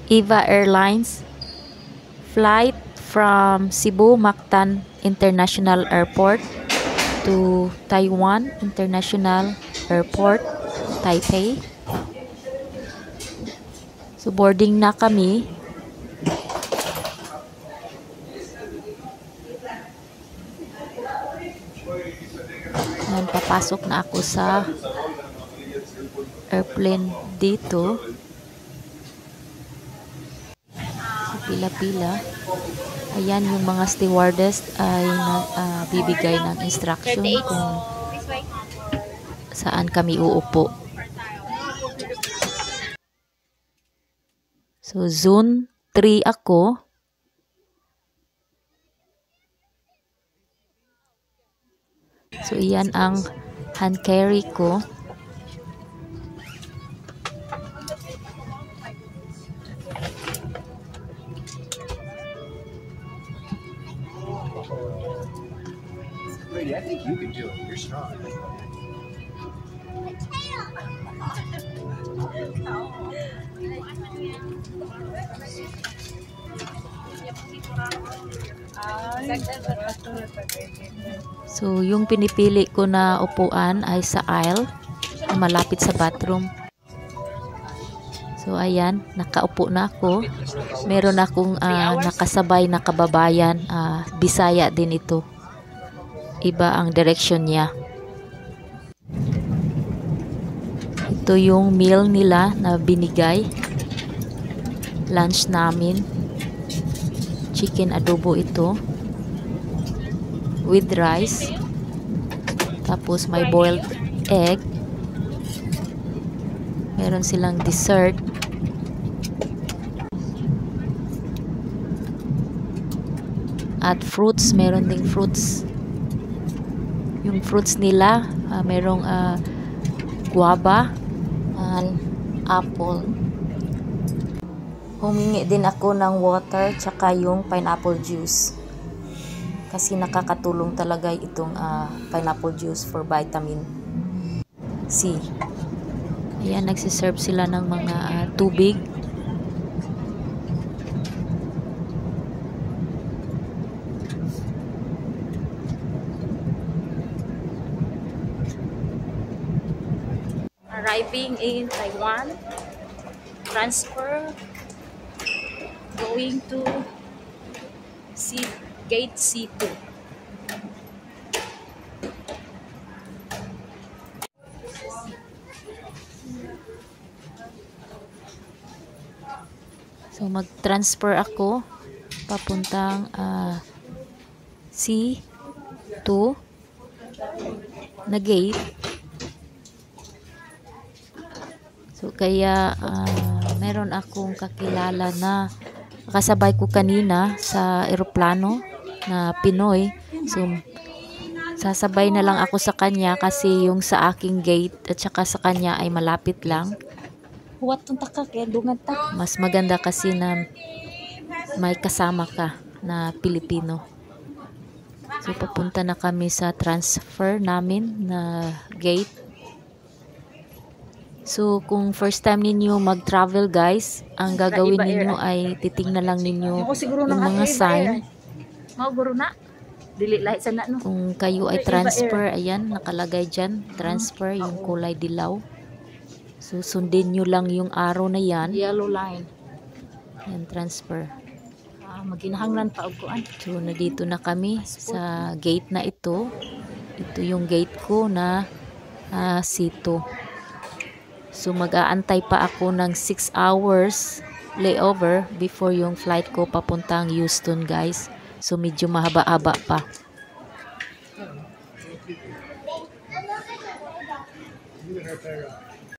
EVA Airlines flight from Cebu Mactan International Airport to Taiwan International Airport, Taipei. So boarding na kami. Yan, papasok na ako sa airplane dito. Pila-pila. Ayan, yung mga stewardess ay bibigay ng instruction kung saan kami uupo. So, zone 3 ako. So, iyan ang hand carry ko. I think you can do it. You're strong. So, yung pinipili ko na upuan ay sa aisle, malapit sa bathroom. So, ayan, nakaupo na ako. Meron akong nakasabay na kababayan, Bisaya din ito. Iba ang direction niya. Ito yung meal nila na binigay. Lunch namin. Chicken adobo ito. With rice. Tapos may boiled egg. Meron silang dessert. At fruits, meron ding fruits. Yung fruits nila, merong guava and apple. Humingi din ako ng water tsaka yung pineapple juice. Kasi nakakatulong talaga itong pineapple juice for vitamin C. Ayan, nagsiserve sila ng mga tubig. Arriving in Taiwan, transfer, going to gate C2. So mag-transfer ako papuntang C2 na gate. So kaya meron akong kakilala na kasabay ko kanina sa eroplano na Pinoy. So sasabay na lang ako sa kanya kasi yung sa aking gate at saka sa kanya ay malapit lang. Huwat tunta ka kaya dungan ta. Mas maganda kasi na may kasama ka na Pilipino. So papunta na kami sa transfer namin na gate. So, kung first time ninyo mag-travel guys, ang gagawin ninyo ay titingnan lang ninyo yung mga sign. Guru na. Dili lahi sana no. Kung kayo ay transfer, ayan, nakalagay dyan, transfer, yung kulay dilaw. So, sundin nyo lang yung arrow na yan. Yellow line. Yan, transfer. Maginahanglan pa og kuan. So, nandito na kami sa gate na ito. Ito yung gate ko na C2. So mag-aantay pa ako ng 6 hours layover before yung flight ko papuntang Houston guys. So medyo mahaba-haba pa.